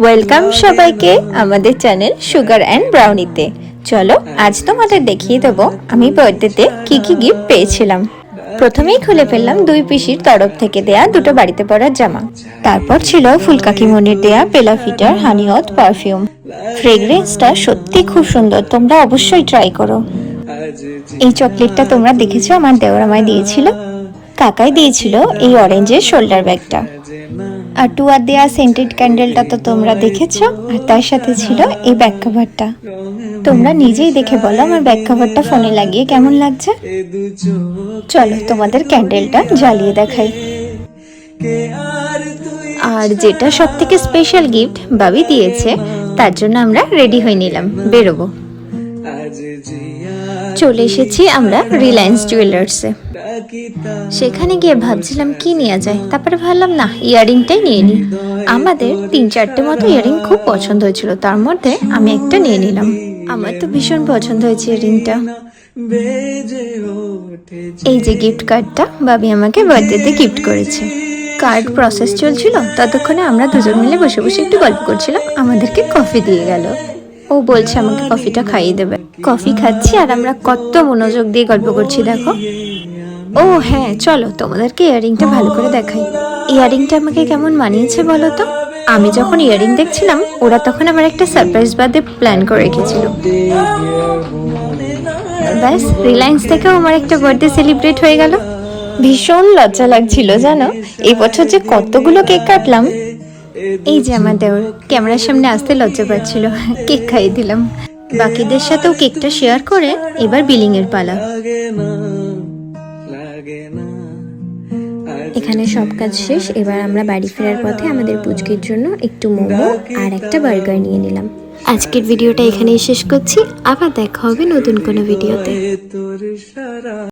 Welcome সবাইকে আমাদের channel sugar and ব্রাউনিতে। চলো আজ তোমাদের দেখিয়ে দেবো আমি বার্থডেতে কি কি গিফট পেয়েছিলাম। প্রথমেই খুলে ফেললাম দুই পিসির তরফ থেকে দেয়া দুটো বাড়িতে পরার জামা। তারপর ছিল ফুলকাকিমনির দেয়া বেলা ফিটার হানি ওথ পারফিউম। ফ্রেগরেন্সটা সত্যি খুব সুন্দর, তোমরা অবশ্যই ট্রাই করো। এই চকলেটটা তোমরা দেখেছো, আমার দেওর আমায় দিয়েছিল। কাকাই দিয়েছিল এই অরেঞ্জের শোল্ডার ব্যাগটা। আর টুয়ার দেয়া সেন্টেড ক্যান্ডেলটা তো তোমরা দেখেছো, আর তার সাথে ছিল এই ব্যাক কভারটা। তোমরা নিজেই দেখে বলো আমার ব্যাক কভারটা ফোনে লাগিয়ে কেমন লাগছে। চলো তোমাদের ক্যান্ডেলটা জ্বালিয়ে দেখাই। আর যেটা সব থেকে স্পেশাল গিফট বাবি দিয়েছে, তার জন্য আমরা রেডি হয়ে নিলাম, বেরোবো। চলে এসেছি আমরা রিলায়েন্স জুয়েলার্সে। সেখানে গিয়ে ভাবছিলাম কি নেওয়া যায়, তারপরে ভাবলাম না ইয়াররিংটাই নিয়ে নিই। আমাদের 3-4টে মতো ইয়াররিং খুব পছন্দ হয়েছিল, তার মধ্যে আমি একটা নিয়ে নিলাম। আমার তো ভীষণ পছন্দ হয়েছে ইয়াররিংটা। এই যে গিফট কার্ডটা বাবি আমাকে বার্থডেতে গিফট করেছে। কার্ড প্রসেস চলছিল, ততক্ষণে আমরা দুজন মিলে বসে বসে একটু গল্প করছিলাম। আমাদেরকে কফি দিয়ে গেল, ও বলছে আমাকে কফিটা খাইয়ে দেবে। কফি খাচ্ছি আর আমরা কত মনোযোগ দিয়ে গল্প করছি দেখো। ও হ্যাঁ, চলো তোমাদেরকে ইয়াররিংটা ভালো করে দেখাই। ইয়াররিংটা আমাকে কেমন মানিয়েছে বলো তো। আমি যখন ইয়াররিং দেখছিলাম, ওরা তখন আমার একটা সারপ্রাইজ বার্থডে প্ল্যান করে রেখেছিল। ব্যাস, রিলায়েন্স থেকেও আমার একটা বার্থডে সেলিব্রেট হয়ে গেল। ভীষণ লজ্জা লাগছিল জানো, এই বছর যে কতগুলো কেক কাটলাম। এই যে আমার দেওর ক্যামেরার সামনে আসতে লজ্জা পাচ্ছিল, কেক খাইয়ে দিলাম। বাকিদের সাথেও কেকটা শেয়ার করে এবার বিলিং এর পালা। এখানে সব কাজ শেষ, এবার আমরা বাড়ি ফেরার পথে আমাদের পুচকির জন্য একটু মোমো আর একটা বার্গার নিয়ে নিলাম। আজকের ভিডিওটা এখানেই শেষ করছি, আবার দেখা হবে নতুন কোনো ভিডিওতে।